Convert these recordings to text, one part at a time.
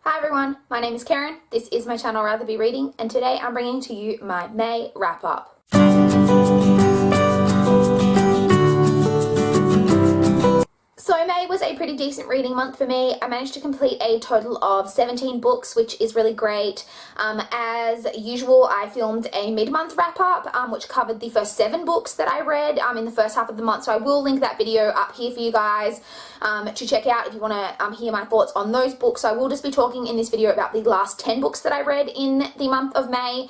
Hi everyone, my name is Karen, this is my channel RatherBeReading, and today I'm bringing to you my May wrap-up. So May was a pretty decent reading month for me. I managed to complete a total of 17 books, which is really great. As usual, I filmed a mid-month wrap-up, which covered the first 7 books that I read in the first half of the month. So I will link that video up here for you guys to check out if you want to hear my thoughts on those books. So I will just be talking in this video about the last 10 books that I read in the month of May.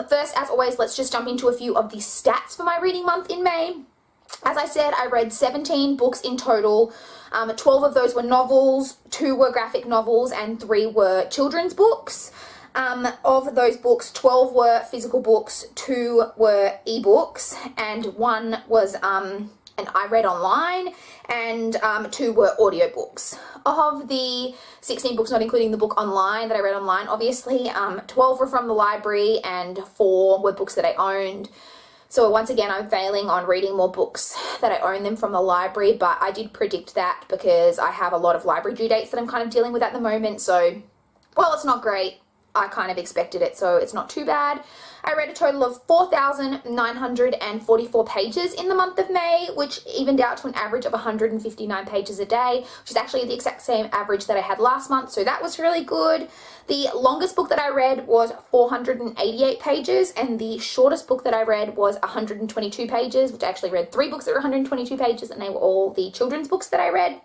First, as always, let's just jump into a few of the stats for my reading month in May. As I said, I read 17 books in total. 12 of those were novels, 2 were graphic novels, and 3 were children's books. Of those books, 12 were physical books, 2 were ebooks, and 1 was an I read online, and 2 were audiobooks. Of the 16 books, not including the book online that I read online, obviously, 12 were from the library and 4 were books that I owned. So once again, I'm failing on reading more books that I own them from the library, but I did predict that because I have a lot of library due dates that I'm kind of dealing with at the moment. So, well, it's not great. I kind of expected it, so it's not too bad. I read a total of 4,944 pages in the month of May, which evened out to an average of 159 pages a day, which is actually the exact same average that I had last month, so that was really good. The longest book that I read was 488 pages, and the shortest book that I read was 122 pages, which I actually read 3 books that were 122 pages, and they were all the children's books that I read.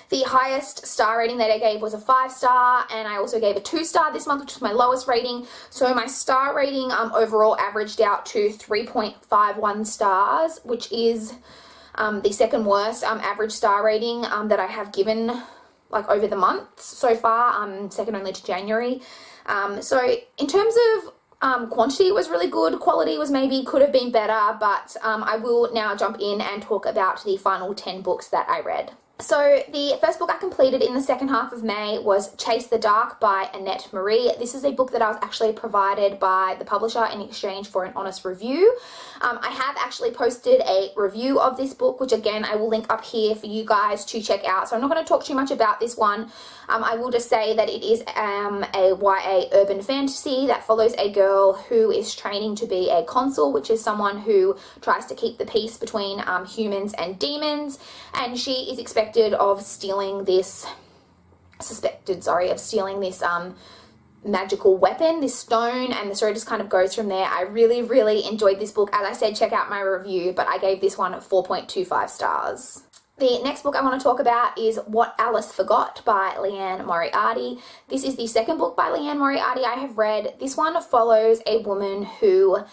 The highest star rating that I gave was a 5-star, and I also gave a 2-star this month, which was my lowest rating. So my star rating overall averaged out to 3.51 stars, which is the second worst average star rating that I have given like over the months so far, second only to January. So in terms of quantity, it was really good. Quality was maybe could have been better, but I will now jump in and talk about the final 10 books that I read. So the first book I completed in the second half of May was Chase the Dark by Annette Marie. This is a book that I was actually provided by the publisher in exchange for an honest review. I have actually posted a review of this book, which again I will link up here for you guys to check out. So I'm not going to talk too much about this one. I will just say that it is a YA urban fantasy that follows a girl who is training to be a consul, which is someone who tries to keep the peace between humans and demons, and she is suspected of stealing this magical weapon, this stone, and the story just kind of goes from there. I really, really enjoyed this book. As I said, check out my review, but I gave this one 4.25 stars. The next book I want to talk about is What Alice Forgot by Leanne Moriarty. This is the second book by Leanne Moriarty I have read. This one follows a woman who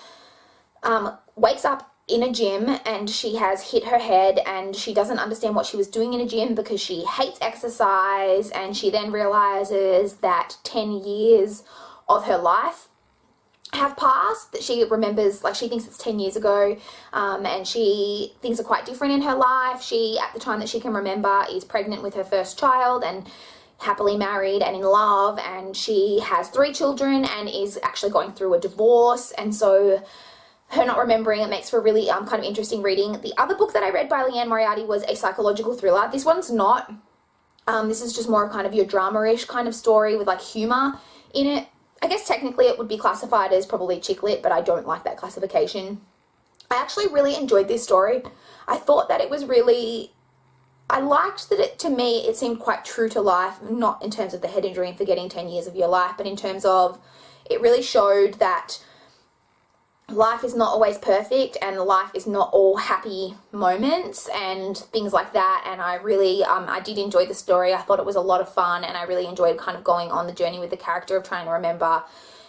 wakes up in a gym and she has hit her head and she doesn't understand what she was doing in a gym because she hates exercise, and she then realizes that 10 years of her life have passed, that she remembers, like she thinks it's 10 years ago, and she things are quite different in her life. She, at the time that she can remember, is pregnant with her first child and happily married and in love, and she has 3 children and is actually going through a divorce, and so her not remembering it makes for really kind of interesting reading. The other book that I read by Leanne Moriarty was a psychological thriller. This one's not. This is just more of kind of your drama-ish kind of story with like humor in it. I guess technically it would be classified as probably chick lit, but I don't like that classification. I actually really enjoyed this story. I thought that it was really, I liked that to me it seemed quite true to life, not in terms of the head injury and forgetting 10 years of your life, but in terms of it really showed that life is not always perfect and life is not all happy moments and things like that. And I really, I did enjoy the story. I thought it was a lot of fun, and I really enjoyed kind of going on the journey with the character of trying to remember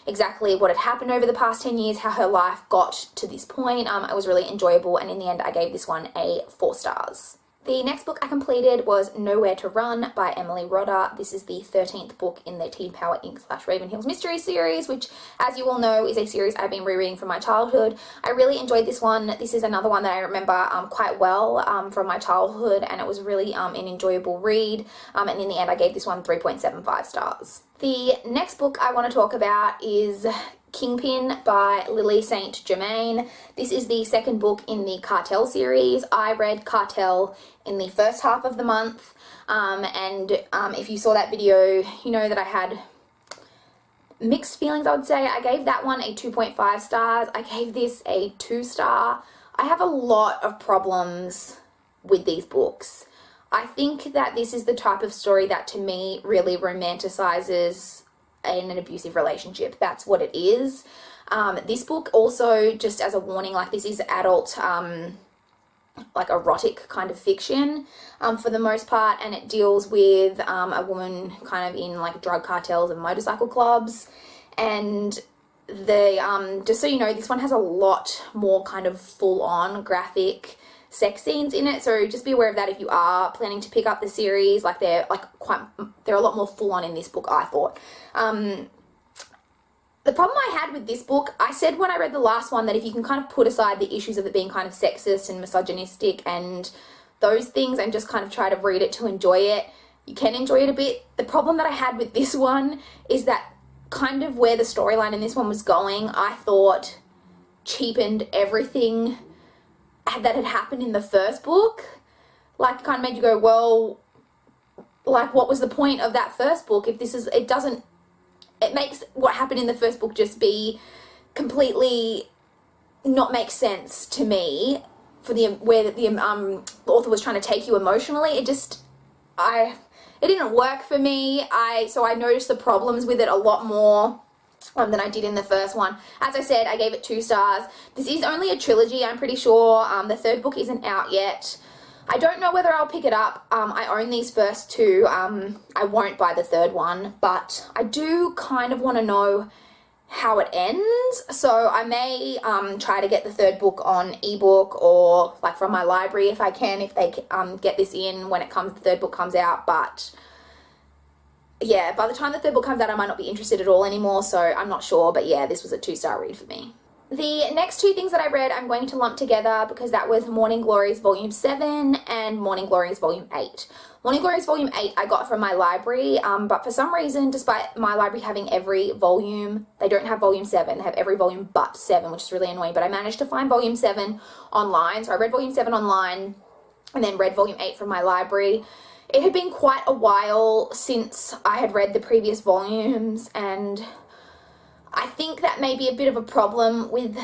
exactly what had happened over the past 10 years, how her life got to this point. It was really enjoyable, and in the end I gave this one a 4 stars. The next book I completed was Nowhere to Run by Emily Rodda. This is the 13th book in the Teen Power Inc. / Raven Hills Mystery series, which, as you all know, is a series I've been rereading from my childhood. I really enjoyed this one. This is another one that I remember quite well from my childhood, and it was really an enjoyable read. And in the end, I gave this one 3.75 stars. The next book I want to talk about is Kingpin by Lily St. Germain. This is the second book in the Cartel series. I read Cartel in the first half of the month. If you saw that video, you know that I had mixed feelings, I would say. I gave that one a 2.5 stars. I gave this a 2 star. I have a lot of problems with these books. I think that this is the type of story that to me really romanticizes an abusive relationship. That's what it is. This book also, just as a warning, like this is adult, like erotic kind of fiction for the most part, and it deals with a woman kind of in like drug cartels and motorcycle clubs, and just so you know, this one has a lot more kind of full-on graphic sex scenes in it, so just be aware of that if you are planning to pick up the series. Like they're a lot more full-on in this book, I thought. The problem I had with this book, I said when I read the last one that if you can kind of put aside the issues of it being kind of sexist and misogynistic and those things and just kind of try to read it to enjoy it, you can enjoy it a bit. The problem that I had with this one is that kind of where the storyline in this one was going, I thought cheapened everything that had happened in the first book. Like, kind of made you go, well, like, what was the point of that first book if this is, it makes what happened in the first book just be completely not make sense to me for where the author was trying to take you emotionally. It didn't work for me. So I noticed the problems with it a lot more than I did in the first one. As I said, I gave it 2 stars. This is only a trilogy, I'm pretty sure. The third book isn't out yet. I don't know whether I'll pick it up. I own these first 2. I won't buy the third one, but I do kind of want to know how it ends. So I may try to get the third book on ebook or like from my library if I can, if they get this in when the third book comes out. But yeah, by the time the third book comes out, I might not be interested at all anymore, so I'm not sure. But yeah, this was a 2-star read for me. The next 2 things that I read, I'm going to lump together because that was Morning Glories Volume 7 and Morning Glories Volume 8. Morning Glories Volume 8 I got from my library, but for some reason, despite my library having every volume, they don't have Volume 7. They have every volume but 7, which is really annoying, but I managed to find Volume 7 online. So I read Volume 7 online and then read Volume 8 from my library. It had been quite a while since I had read the previous volumes, and I think that may be a bit of a problem with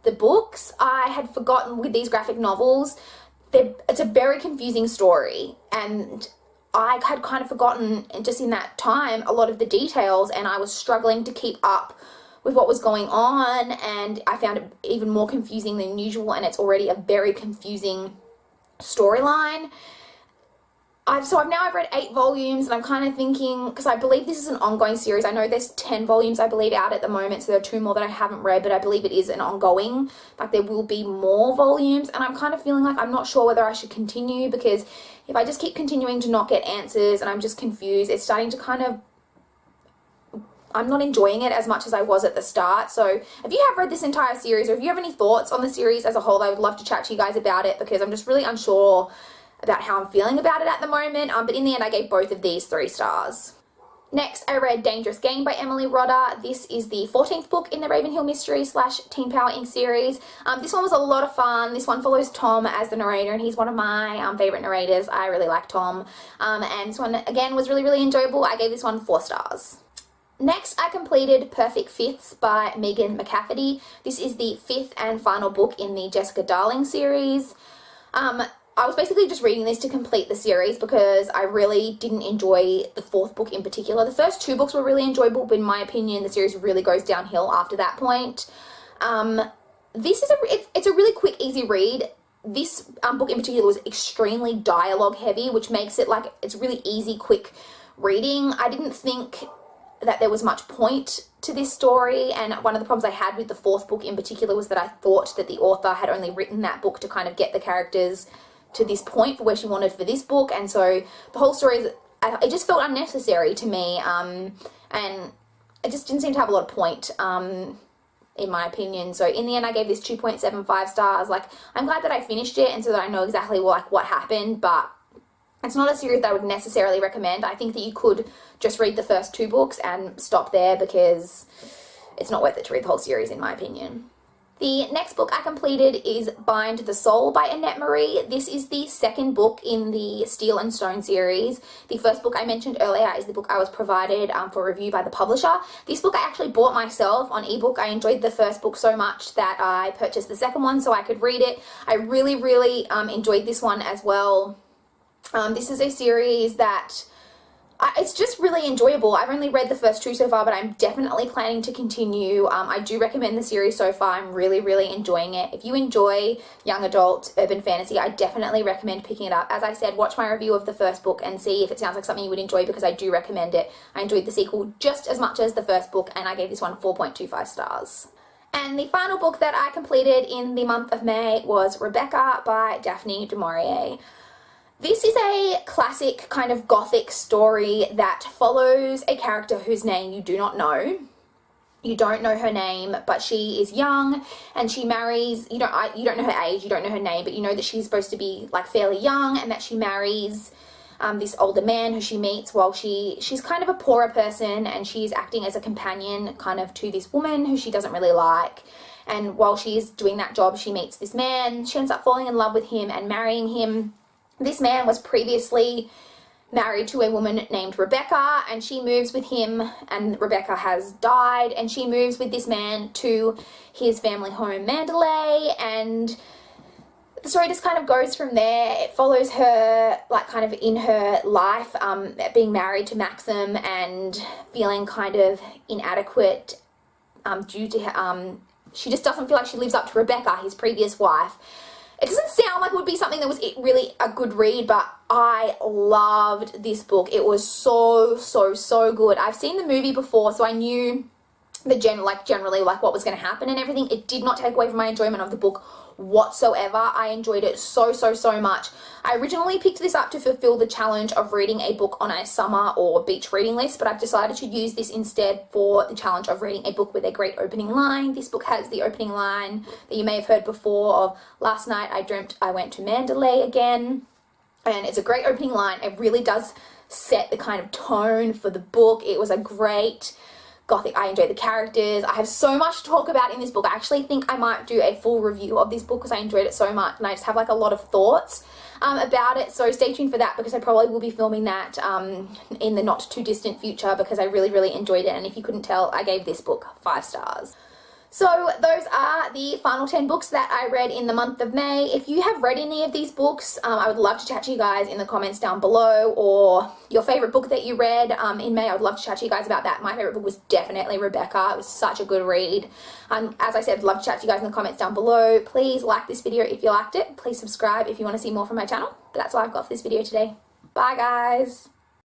the books. I had forgotten with these graphic novels, it's a very confusing story, and I had kind of forgotten just in that time a lot of the details, and I was struggling to keep up with what was going on, and I found it even more confusing than usual, and it's already a very confusing storyline. I've read 8 volumes, and I'm kind of thinking, because I believe this is an ongoing series. I know there's 10 volumes, I believe, out at the moment, so there are 2 more that I haven't read, but I believe it is an ongoing, like there will be more volumes, and I'm kind of feeling like I'm not sure whether I should continue, because if I just keep continuing to not get answers and I'm just confused, it's starting to kind of, I'm not enjoying it as much as I was at the start. So if you have read this entire series, or if you have any thoughts on the series as a whole, I would love to chat to you guys about it, because I'm just really unsure about how I'm feeling about it at the moment, but in the end I gave both of these 3 stars. Next, I read Dangerous Game by Emily Rodda. This is the 14th book in the Ravenhill Mysteries / Teen Power Inc. series. This one was a lot of fun. This one follows Tom as the narrator, and he's one of my favourite narrators. I really like Tom. And this one, again, was really, really enjoyable. I gave this one 4 stars. Next, I completed Perfect Fifths by Megan McCafferty. This is the 5th and final book in the Jessica Darling series. I was basically just reading this to complete the series because I really didn't enjoy the 4th book in particular. The first 2 books were really enjoyable, but in my opinion, the series really goes downhill after that point. This is it's a really quick, easy read. This book in particular was extremely dialogue heavy, which makes it like it's really easy, quick reading. I didn't think that there was much point to this story, and one of the problems I had with the 4th book in particular was that I thought that the author had only written that book to kind of get the characters to this point for where she wanted for this book, and so the whole story, it just felt unnecessary to me, and it just didn't seem to have a lot of point, in my opinion. So in the end, I gave this 2.75 stars. Like, I'm glad that I finished it, and so that I know exactly what happened, but it's not a series that I would necessarily recommend. I think that you could just read the first 2 books and stop there, because it's not worth it to read the whole series, in my opinion. The next book I completed is Bind the Soul by Annette Marie. This is the second book in the Steel and Stone series. The first book I mentioned earlier is the book I was provided for review by the publisher. This book I actually bought myself on ebook. I enjoyed the first book so much that I purchased the second one so I could read it. I really enjoyed this one as well. This is a series that it's just really enjoyable. I've only read the first two so far, but I'm definitely planning to continue. I do recommend the series so far. I'm really enjoying it. If you enjoy young adult urban fantasy, I definitely recommend picking it up. As I said, watch my review of the first book and see if it sounds like something you would enjoy, because I do recommend it. I enjoyed the sequel just as much as the first book, and I gave this one 4.25 stars. And the final book that I completed in the month of May was Rebecca by Daphne du Maurier. This is a classic kind of gothic story that follows a character whose name you do not know. You don't know her name, but she is young and she marries, you don't know her age, you don't know her name, but you know that she's supposed to be like fairly young, and that she marries this older man who she meets while she's kind of a poorer person, and she's acting as a companion kind of to this woman who she doesn't really like. And while she's doing that job, she meets this man. She ends up falling in love with him and marrying him. This man was previously married to a woman named Rebecca, and she moves with him, and Rebecca has died, and she moves with this man to his family home, Mandalay, and the story just kind of goes from there. It follows her, like, kind of in her life, being married to Maxim and feeling kind of inadequate due to, she just doesn't feel like she lives up to Rebecca, his previous wife. It doesn't sound like it would be something that was really a good read, but I loved this book. It was so good. I've seen the movie before, so I knew generally what was going to happen and everything. It did not take away from my enjoyment of the book whatsoever. I enjoyed it so much. I originally picked this up to fulfill the challenge of reading a book on a summer or beach reading list, but I've decided to use this instead for the challenge of reading a book with a great opening line. This book has the opening line that you may have heard before of "Last night I dreamt I went to Mandalay again," and it's a great opening line. It really does set the kind of tone for the book. It was a great gothic. I enjoyed the characters. I have so much to talk about in this book. I actually think I might do a full review of this book because I enjoyed it so much, and I just have like a lot of thoughts about it. So stay tuned for that, because I probably will be filming that in the not too distant future, because I really enjoyed it. And if you couldn't tell, I gave this book 5 stars. So those are the final 10 books that I read in the month of May. If you have read any of these books, I would love to chat to you guys in the comments down below, or your favorite book that you read in May. I would love to chat to you guys about that. My favorite book was definitely Rebecca. It was such a good read. As I said, I'd love to chat to you guys in the comments down below. Please like this video if you liked it. Please subscribe if you want to see more from my channel. But that's all I've got for this video today. Bye guys.